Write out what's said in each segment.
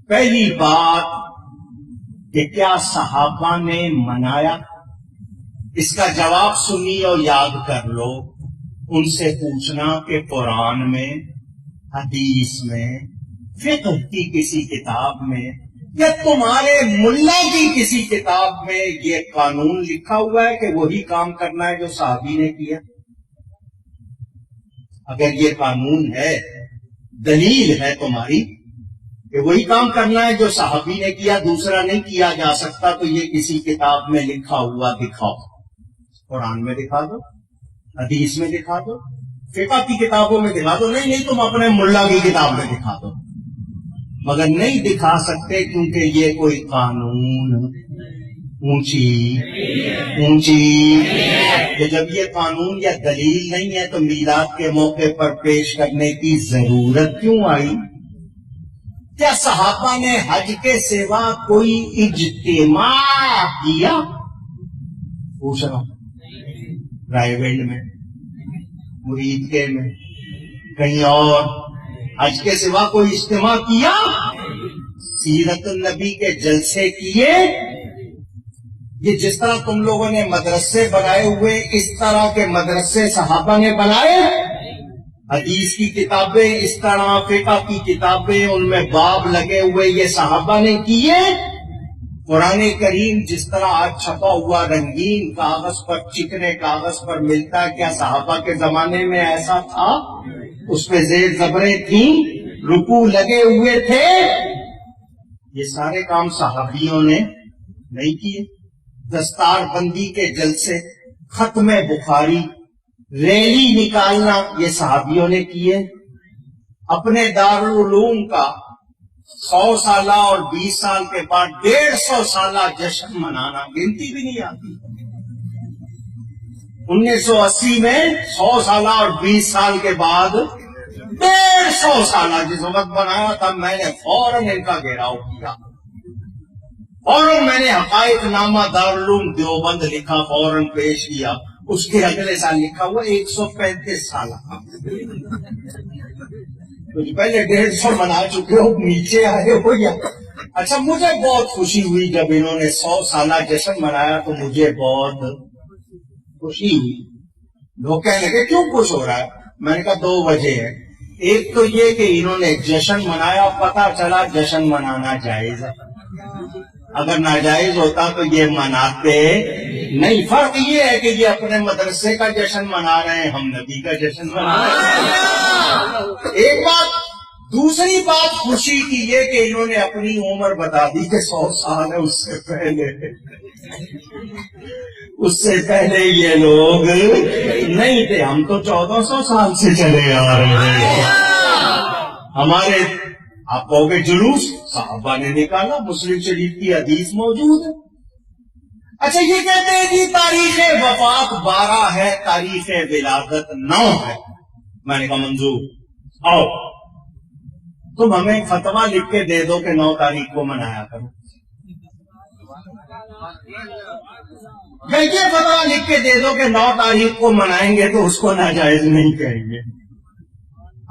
پہلی بات کہ کیا صحابہ نے منایا، اس کا جواب سنی اور یاد کر لو. ان سے پوچھنا کہ قرآن میں، حدیث میں، فقہ کی کسی کتاب میں یا تمہارے ملا کی کسی کتاب میں یہ قانون لکھا ہوا ہے کہ وہی کام کرنا ہے جو صحابی نے کیا. اگر یہ قانون ہے، دلیل ہے تمہاری کہ وہی کام کرنا ہے جو صحابی نے کیا، دوسرا نہیں کیا جا سکتا، تو یہ کسی کتاب میں لکھا ہوا دکھاؤ. قرآن میں دکھا دو، حدیث میں دکھا دو، فقہ کی کتابوں میں دکھا دو. نہیں تم اپنے ملا کی کتاب میں دکھا دو. مگر نہیں دکھا سکتے کیونکہ یہ کوئی قانون اونچی کہ جب یہ قانون یا دلیل نہیں ہے تو میلاد کے موقع پر پیش کرنے کی ضرورت کیوں آئی؟ کیا صحابہ نے حج کے سوا کوئی اجتماع کیا؟ پوچھ رہا ہوں. رائے ونڈ میں، مرید کے میں، کہیں اور حج کے سوا کوئی اجتماع کیا؟ سیرت النبی کے جلسے کیے؟ یہ جس طرح تم لوگوں نے مدرسے بنائے ہوئے، اس طرح کے مدرسے صحابہ نے بنائے؟ حدیث کی کتابیں اس طرح، فقہ کی کتابیں ان میں باب لگے ہوئے، یہ صحابہ نے کیے؟ قرآن کریم جس طرح آج چھپا ہوا رنگین کاغذ پر، چکنے کاغذ پر ملتا ہے، کیا صحابہ کے زمانے میں ایسا تھا؟ اس پہ زیر زبریں تھیں، رکوع لگے ہوئے تھے؟ یہ سارے کام صحابیوں نے نہیں کیے. دستار بندی کے جلسے، ختم بخاری، ریلی نکالنا، یہ صحابیوں نے کیے. اپنے دارالعلوم کا 100 سالہ اور 20 سال کے بعد 150 سالہ جشن منانا، گنتی بھی نہیں آتی. 1980 میں 100 سالہ اور 20 سال کے بعد 150 سالہ جس وقت بنایا تھا، میں نے فوراً ان کا گھیراؤ کیا. فوراً میں نے حقائق نامہ دارالعلوم دیوبند لکھا، فوراً پیش کیا. اس کے اگلے سال لکھا ہوا 135 سالہ. کچھ پہلے 150 منا چکے ہو، نیچے آئے ہو یا؟ اچھا، مجھے بہت خوشی ہوئی جب انہوں نے 100 سالہ جشن منایا، تو مجھے بہت خوشی ہوئی. لوگ کہنے لگے کیوں خوش ہو رہا ہے؟ میں نے کہا 2 وجہ ہے. ایک تو یہ کہ انہوں نے جشن منایا، پتہ چلا جشن منانا جائز ہے. اگر ناجائز ہوتا تو یہ مناتے نہیں. فرق یہ ہے کہ یہ اپنے مدرسے کا جشن منا رہے ہیں، ہم نبی کا جشن منا رہے ہیں. ایک بات. دوسری بات خوشی کی یہ کہ انہوں نے اپنی عمر بتا دی کہ 100 سال ہے. اس سے پہلے یہ لوگ نہیں تھے. ہم تو 1400 سال سے چلے آ رہے ہیں. ہمارے، آپ کہو گے جلوس، صحابہ نے نکالا، مسلم شریف کی حدیث موجود ہے. اچھا، یہ کہتے ہیں کہ تاریخ وفات 12 ہے، تاریخ ولادت 9 ہے. میں نے کہا منظور. آؤ تم ہمیں فتویٰ لکھ کے دے دو کہ 9 تاریخ کو منایا کرو، یا یہ فتویٰ لکھ کے دے دو کہ 9 تاریخ کو منائیں گے تو اس کو ناجائز نہیں کہیں گے.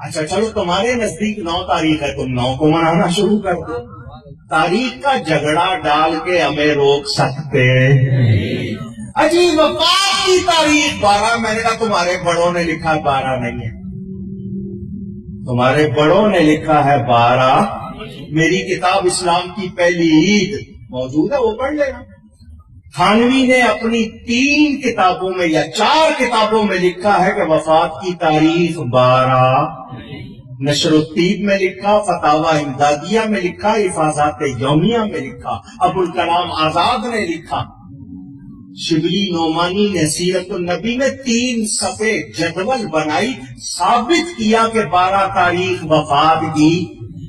اچھا چلو، تمہارے نزدیک 9 تاریخ ہے، تم 9 کو منانا شروع کر دو. تاریخ کا جھگڑا ڈال کے ہمیں روک سکتے. عجیب، وفات کی تاریخ 12. میں نے کہا تمہارے بڑوں نے لکھا 12 نہیں ہے، تمہارے بڑوں نے لکھا ہے 12. میری کتاب اسلام کی پہلی عید موجود ہے، وہ پڑھ لینا. تھانوی نے اپنی 3 کتابوں میں یا 4 کتابوں میں لکھا ہے کہ وفات کی تاریخ 12. نشر الطیب میں لکھا، فتاوی امدادیہ میں لکھا، حفاظات یومیہ میں لکھا، ابوالکلام آزاد نے لکھا. شبلی نعمانی نے سیرت النبی میں 3 صفحے جدول بنائی، ثابت کیا کہ 12 تاریخ وفات کی.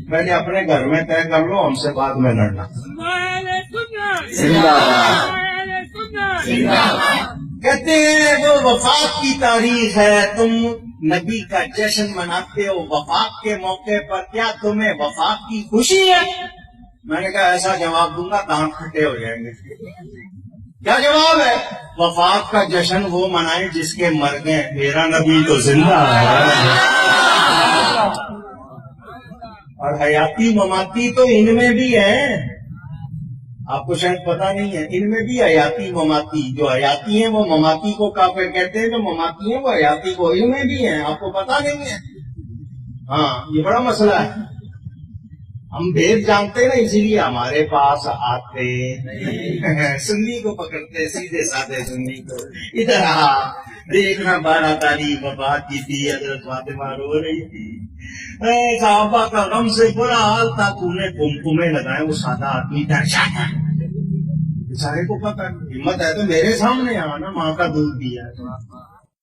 میں نے اپنے گھر میں طے کر لو، ہم سے بعد میں لڑنا. کہتے ہیں وہ وفات کی تاریخ ہے، تم نبی کا جشن مناتے ہو وفات کے موقع پر، کیا تمہیں وفات کی خوشی ہے؟ میں نے کہا ایسا جواب دوں گا دانت کھٹے ہو جائیں گے. کیا جواب ہے؟ وفات کا جشن وہ منائے جس کے مر گئے، میرا نبی تو زندہ ہے. اور حیاتی مماتی تو ان میں بھی ہے، آپ کو شاید پتا نہیں ہے، ان میں بھی حیاتی مماتی، جو حیاتی ہیں وہ مماتی کو کافر کہتے ہیں، جو مماتی ہیں وہ حیاتی کو، ان میں بھی ہیں، آپ کو پتا نہیں ہے۔ ہاں یہ بڑا مسئلہ ہے، ہم بھید جانتے نا، اسی لیے ہمارے پاس آتے سنی کو پکڑتے، سیدھے سادے سنی کو، ادھر آ دیکھنا 12 تاریخ وفات کی تھی، حضرت فاطمہ رو رہی تھی، اے صحابہ کا غم سے برا حال تھا، تو نے کمکمے لگائے، وہ سادہ آدمی درشاتا بیچارے کو پتا، ہمت ہے تو میرے سامنے آنا، ماں کا دودھ دیا ہے تو